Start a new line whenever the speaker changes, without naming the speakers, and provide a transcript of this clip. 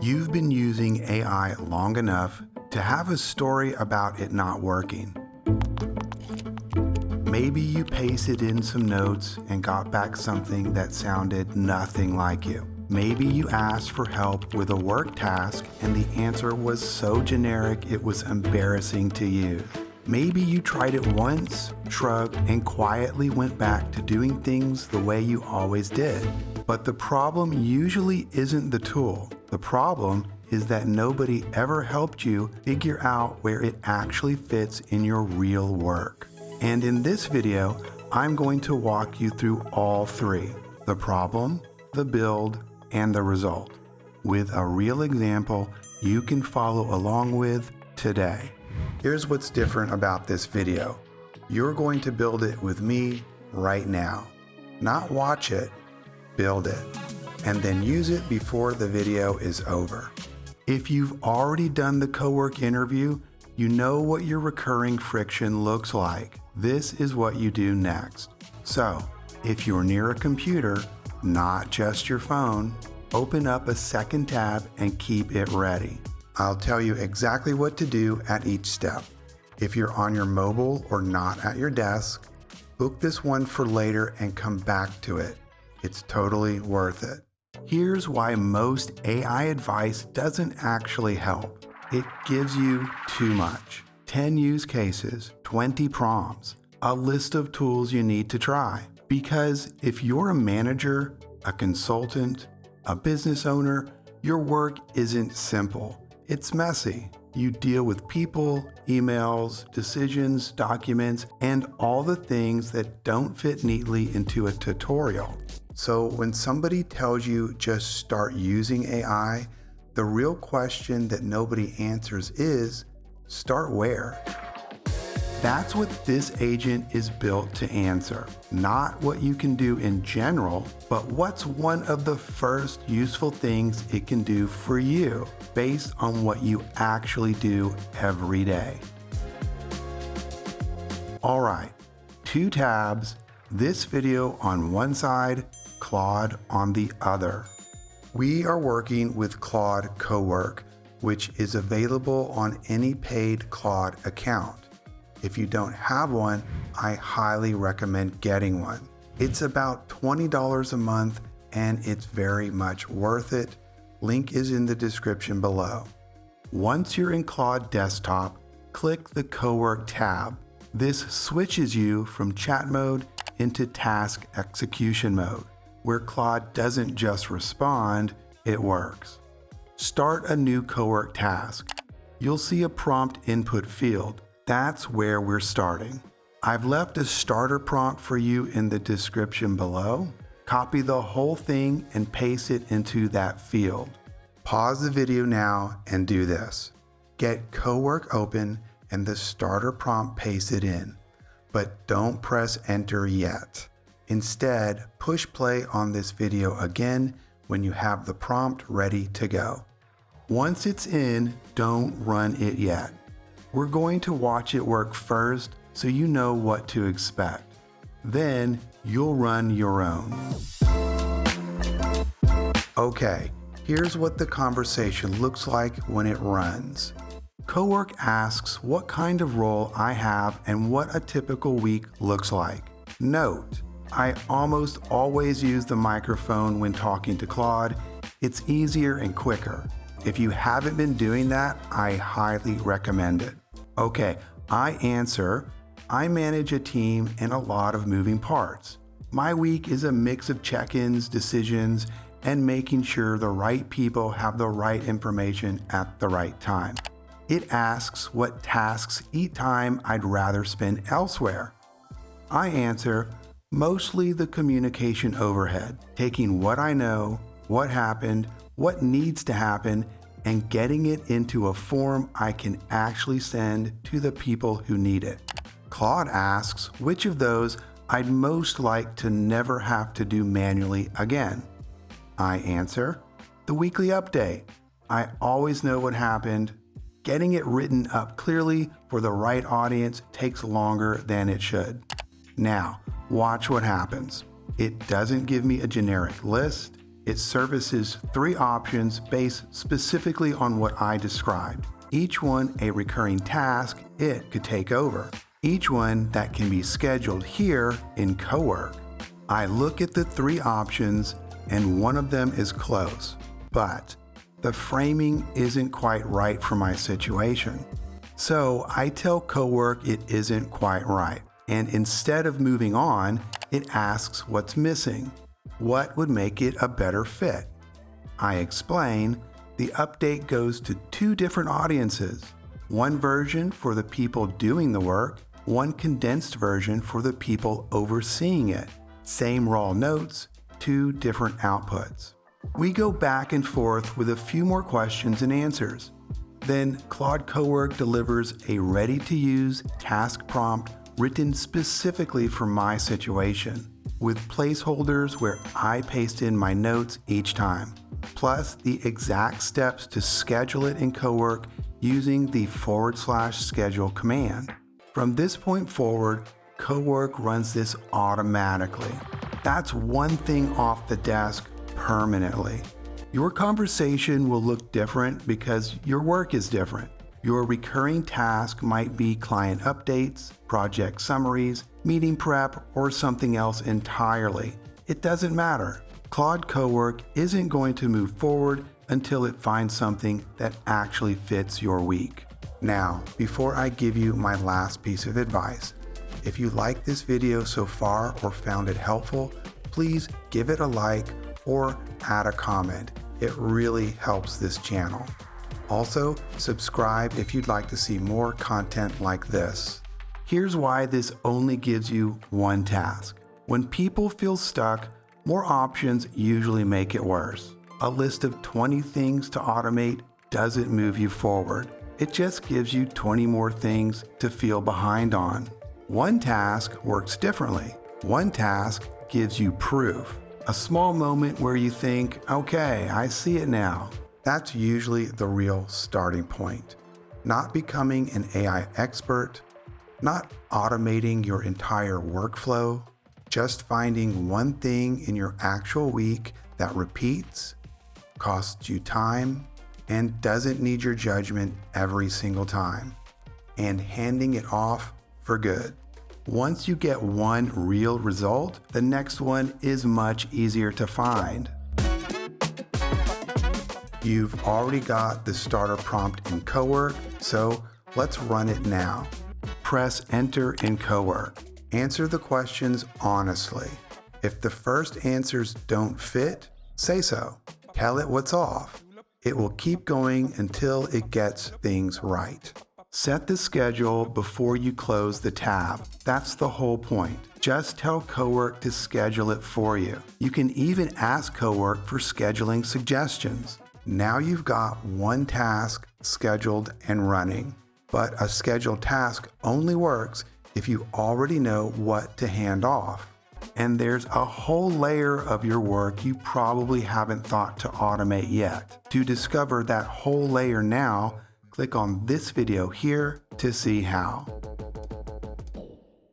You've been using AI long enough to have a story about it not working. Maybe you pasted in some notes and got back something that sounded nothing like you. Maybe you asked for help with a work task and the answer was so generic it was embarrassing to use. Maybe you tried it once, shrugged, and quietly went back to doing things the way you always did. But the problem usually isn't the tool. The problem is that nobody ever helped you figure out where it actually fits in your real work. And in this video, I'm going to walk you through all three: the problem, the build, and the result, with a real example you can follow along with today. Here's what's different about this video. You're going to build it with me right now. Not watch it, build it, and then use it before the video is over. If you've already done the Cowork interview, you know what your recurring friction looks like. This is what you do next. So, if you're near a computer, not just your phone, open up a second tab and keep it ready. I'll tell you exactly what to do at each step. If you're on your mobile or not at your desk, book this one for later and come back to it. It's totally worth it. Here's why most AI advice doesn't actually help. It gives you too much. 10 use cases, 20 prompts, a list of tools you need to try. Because if you're a manager, a consultant, a business owner, your work isn't simple. It's messy. You deal with people, emails, decisions, documents, and all the things that don't fit neatly into a tutorial. So when somebody tells you just start using AI, the real question that nobody answers is, start where? That's what this agent is built to answer. Not what you can do in general, but what's one of the first useful things it can do for you based on what you actually do every day. All right, 2 tabs, this video on one side, Claude on the other. We are working with Claude Cowork, which is available on any paid Claude account. If you don't have one, I highly recommend getting one. It's about $20 a month and it's very much worth it. Link is in the description below. Once you're in Claude Desktop, click the Cowork tab. This switches you from chat mode into task execution mode, where Claude doesn't just respond, it works. Start a new Cowork task. You'll see a prompt input field. That's where we're starting. I've left a starter prompt for you in the description below. Copy the whole thing and paste it into that field. Pause the video now and do this. Get Cowork open and the starter prompt pasted in, but don't press enter yet. Instead, push play on this video again when you have the prompt ready to go. Once it's in, don't run it yet. We're going to watch it work first so you know what to expect. Then you'll run your own. Okay, here's what the conversation looks like when it runs. Cowork asks what kind of role I have and what a typical week looks like. Note, I almost always use the microphone when talking to Claude. It's easier and quicker. If you haven't been doing that, I highly recommend it. Okay, I answer, I manage a team and a lot of moving parts. My week is a mix of check-ins, decisions, and making sure the right people have the right information at the right time. It asks what tasks eat time I'd rather spend elsewhere. I answer, mostly the communication overhead, taking what I know, what happened, what needs to happen, and getting it into a form I can actually send to the people who need it. Claude asks which of those I'd most like to never have to do manually again. I answer, the weekly update. I always know what happened. Getting it written up clearly for the right audience takes longer than it should. Now, watch what happens. It doesn't give me a generic list. It services 3 options based specifically on what I described. Each one a recurring task it could take over. Each one that can be scheduled here in Cowork. I look at the 3 options and one of them is close, but the framing isn't quite right for my situation. So I tell Cowork it isn't quite right, and instead of moving on, it asks what's missing. What would make it a better fit? I explain the update goes to 2 different audiences. One version for the people doing the work, one condensed version for the people overseeing it. Same raw notes, 2 different outputs. We go back and forth with a few more questions and answers. Then Claude Cowork delivers a ready-to-use task prompt written specifically for my situation, with placeholders where I paste in my notes each time, plus the exact steps to schedule it in Cowork using the /schedule command. From this point forward, Cowork runs this automatically. That's one thing off the desk permanently. Your conversation will look different because your work is different. Your recurring task might be client updates, project summaries, meeting prep, or something else entirely. It doesn't matter. Claude Cowork isn't going to move forward until it finds something that actually fits your week. Now, before I give you my last piece of advice, if you liked this video so far or found it helpful, please give it a like or add a comment. It really helps this channel. Also, subscribe if you'd like to see more content like this. Here's why this only gives you one task. When people feel stuck, more options usually make it worse. A list of 20 things to automate doesn't move you forward. It just gives you 20 more things to feel behind on. One task works differently. One task gives you proof. A small moment where you think, okay, I see it now. That's usually the real starting point. Not becoming an AI expert, not automating your entire workflow, just finding one thing in your actual week that repeats, costs you time, and doesn't need your judgment every single time, and handing it off for good. Once you get one real result, the next one is much easier to find. You've already got the starter prompt in Cowork, so let's run it now. Press enter in Cowork. Answer the questions honestly. If the first answers don't fit, say so. Tell it what's off. It will keep going until it gets things right. Set the schedule before you close the tab. That's the whole point. Just tell Cowork to schedule it for you. You can even ask Cowork for scheduling suggestions. Now you've got one task scheduled and running. But a scheduled task only works if you already know what to hand off. And there's a whole layer of your work you probably haven't thought to automate yet. To discover that whole layer now, click on this video here to see how.